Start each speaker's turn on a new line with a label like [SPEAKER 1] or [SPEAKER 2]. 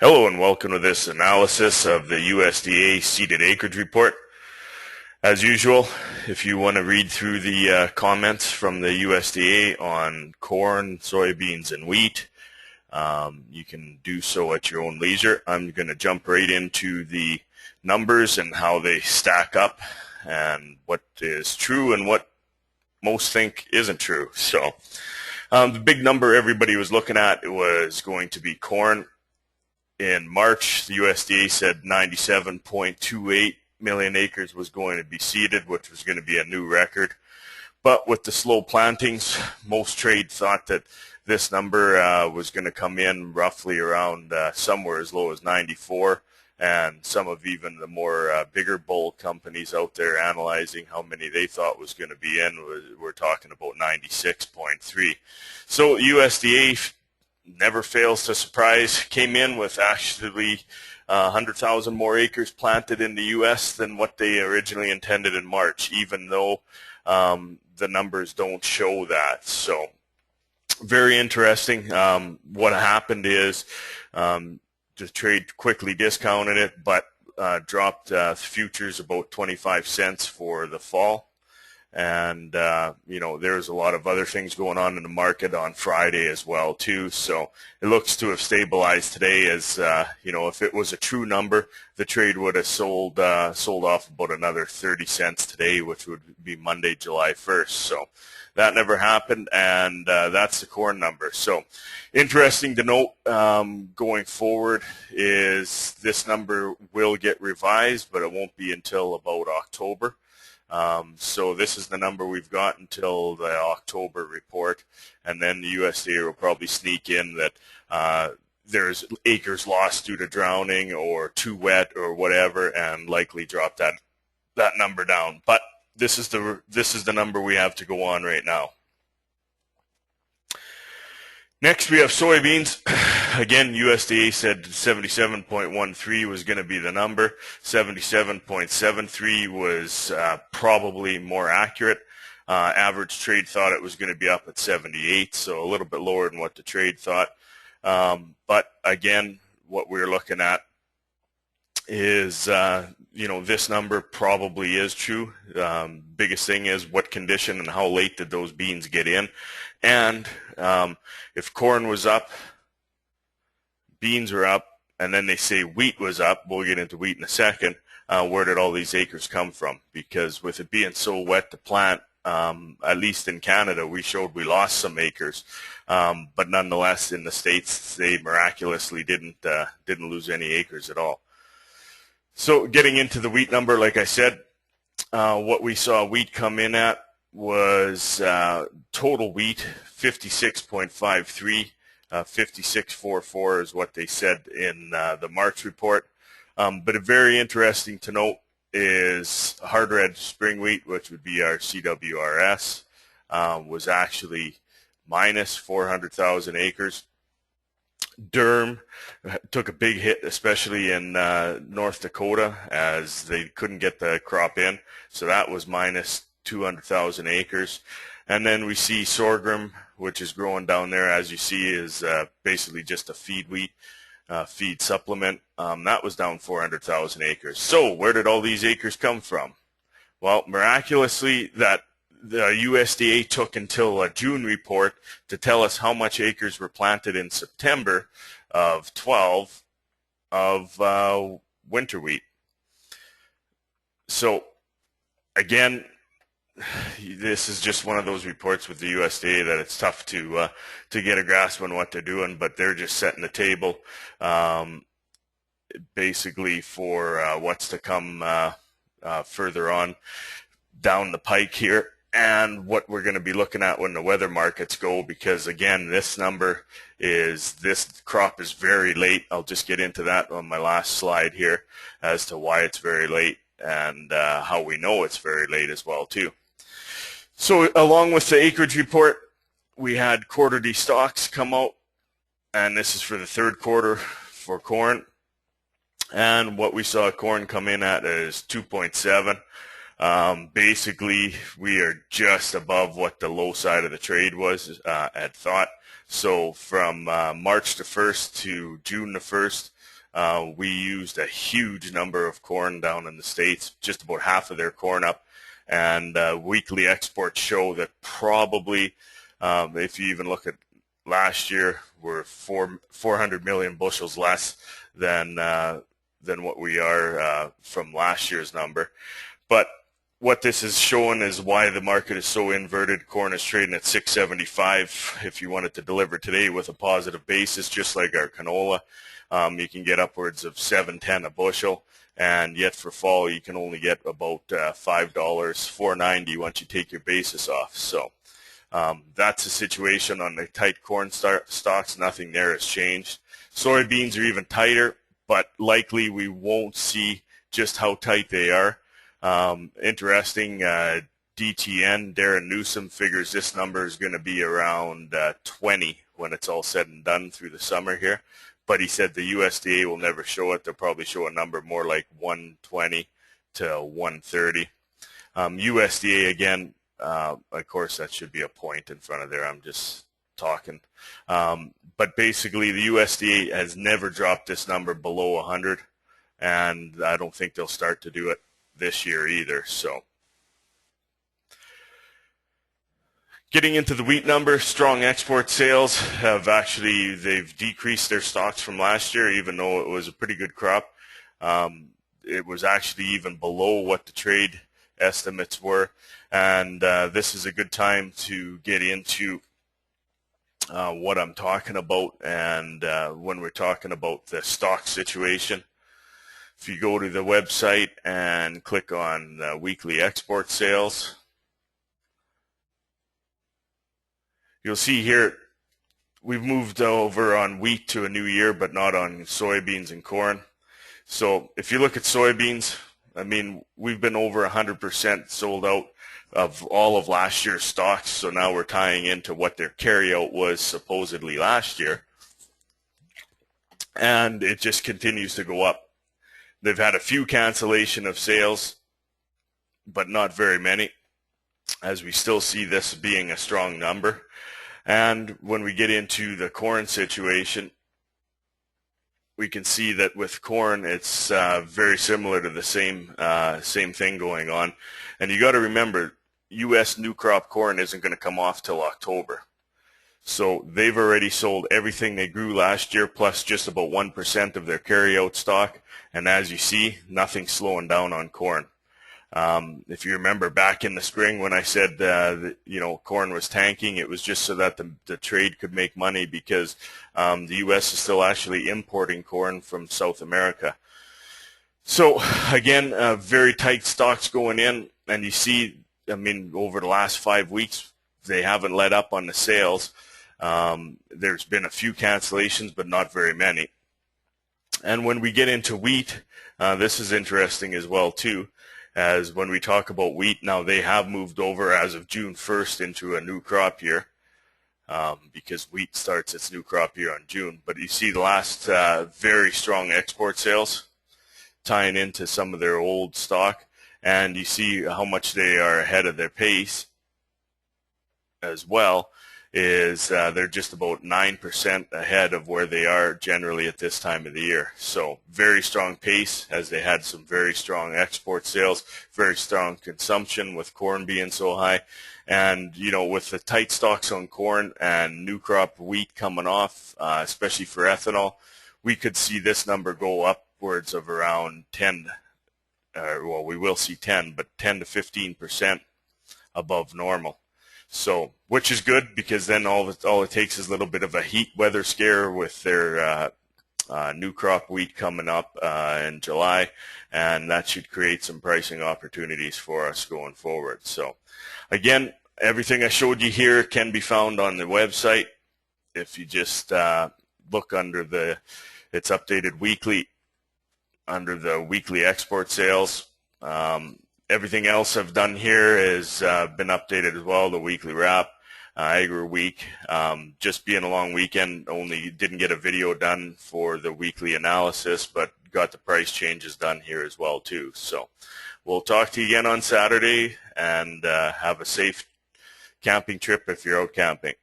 [SPEAKER 1] Hello and welcome to this analysis of the USDA seeded acreage report. As usual, if you want to read through the comments from the USDA on corn, soybeans, and wheat, you can do so at your own leisure. I'm going to jump right into the numbers and how they stack up and what is true and what most think isn't true. So the big number everybody was looking at was going to be corn. In March, the USDA said 97.28 million acres was going to be seeded, which was going to be a new record. But with the slow plantings, most trade thought that this number was going to come in roughly around somewhere as low as 94, and some of even the more bigger bull companies out there analyzing how many they thought was going to be in, we're talking about 96.3. So USDA never fails to surprise, came in with actually 100,000 more acres planted in the U.S. than what they originally intended in March, even though the numbers don't show that. So very interesting. What happened is the trade quickly discounted it, but dropped futures about 25 cents for the fall. And, there's a lot of other things going on in the market on Friday as well, too. So it looks to have stabilized today as, if it was a true number, the trade would have sold off about another 30 cents today, which would be Monday, July 1st. So that never happened, and that's the corn number. So interesting to note going forward is this number will get revised, but it won't be until about October. So this is the number we've got until the October report, and then the USDA will probably sneak in that there's acres lost due to drowning or too wet or whatever, and likely drop that number down. But this is the number we have to go on right now. Next, we have soybeans. Again, USDA said 77.13 was going to be the number. 77.73 was probably more accurate. Average trade thought it was going to be up at 78, so a little bit lower than what the trade thought. But again, what we're looking at is, this number probably is true. Biggest thing is what condition and how late did those beans get in. And if corn was up, beans were up, and then they say wheat was up, we'll get into wheat in a second, where did all these acres come from? Because with it being so wet to plant, at least in Canada, we showed we lost some acres. But nonetheless, in the States, they miraculously didn't lose any acres at all. So getting into the wheat number, like I said, what we saw wheat come in at was total wheat 56.53, 56.44 is what they said in the March report. But very interesting to note is hard red spring wheat, which would be our CWRS, was actually minus 400,000 acres. Durum took a big hit, especially in North Dakota, as they couldn't get the crop in. So that was minus 200,000 acres. And then we see sorghum, which is growing down there, as you see, is basically just a feed wheat, feed supplement. That was down 400,000 acres. So where did all these acres come from? Well, miraculously, that the USDA took until a June report to tell us how much acres were planted in September of 12 of winter wheat. So again, this is just one of those reports with the USDA that it's tough to get a grasp on what they're doing, but they're just setting the table basically for what's to come further on down the pike here, and what we're going to be looking at when the weather markets go, because again, this crop is very late. I'll just get into that on my last slide here as to why it's very late and how we know it's very late as well too. So along with the acreage report, we had quarterly stocks come out, and this is for the third quarter for corn. And what we saw corn come in at is 2.7. Basically, we are just above what the low side of the trade was at thought. So from March the 1st to June the 1st, we used a huge number of corn down in the States, just about half of their corn up. And weekly exports show that probably, if you even look at last year, we're 400 million bushels less than what we are from last year's number. But what this is showing is why the market is so inverted. Corn is trading at $6.75 if you wanted to deliver today with a positive basis, just like our canola. You can get upwards of $7.10 a bushel, and yet for fall you can only get about $5, $4.90 once you take your basis off. So that's the situation on the tight corn stocks. Nothing there has changed. Soybeans are even tighter, but likely we won't see just how tight they are. Interesting, DTN, Darren Newsom, figures this number is going to be around 20 when it's all said and done through the summer here. But he said the USDA will never show it. They'll probably show a number more like 120 to 130. USDA, again, of course, that should be a point in front of there. I'm just talking. But basically, the USDA has never dropped this number below 100, and I don't think they'll start to do it this year either. So getting into the wheat number, strong export sales they've decreased their stocks from last year, even though it was a pretty good crop. It was actually even below what the trade estimates were, and this is a good time to get into what I'm talking about. And when we're talking about the stock situation, if you go to the website and click on weekly export sales, you'll see here we've moved over on wheat to a new year, but not on soybeans and corn. So if you look at soybeans, I mean, we've been over 100% sold out of all of last year's stocks. So now we're tying into what their carryout was supposedly last year. And it just continues to go up. They've had a few cancellation of sales, but not very many, as we still see this being a strong number. And when we get into the corn situation, we can see that with corn, it's very similar to the same thing going on. And you got to remember, U.S. new crop corn isn't going to come off till October. So they've already sold everything they grew last year, plus just about 1% of their carryout stock. And as you see, nothing's slowing down on corn. If you remember back in the spring when I said that, corn was tanking, it was just so that the trade could make money, because the U.S. is still actually importing corn from South America. So again, very tight stocks going in, and you see, I mean, over the last 5 weeks, they haven't let up on the sales. There's been a few cancellations, but not very many. And when we get into wheat, this is interesting as well too, as when we talk about wheat, now they have moved over as of June 1st into a new crop year, because wheat starts its new crop year on June. But you see the last very strong export sales tying into some of their old stock, and you see how much they are ahead of their pace as well. Is they're just about 9% ahead of where they are generally at this time of the year. So very strong pace, as they had some very strong export sales, very strong consumption with corn being so high. And, with the tight stocks on corn and new crop wheat coming off, especially for ethanol, we could see this number go upwards of around 10, we will see 10, but 10 to 15% above normal. So, which is good, because then all it takes is a little bit of a heat weather scare with their new crop wheat coming up in July, and that should create some pricing opportunities for us going forward. So, again, everything I showed you here can be found on the website. If you just look under it's updated weekly under the weekly export sales. Everything else I've done here has been updated as well, the weekly wrap, Agri Week. Just being a long weekend, only didn't get a video done for the weekly analysis, but got the price changes done here as well too. So we'll talk to you again on Saturday, and have a safe camping trip if you're out camping.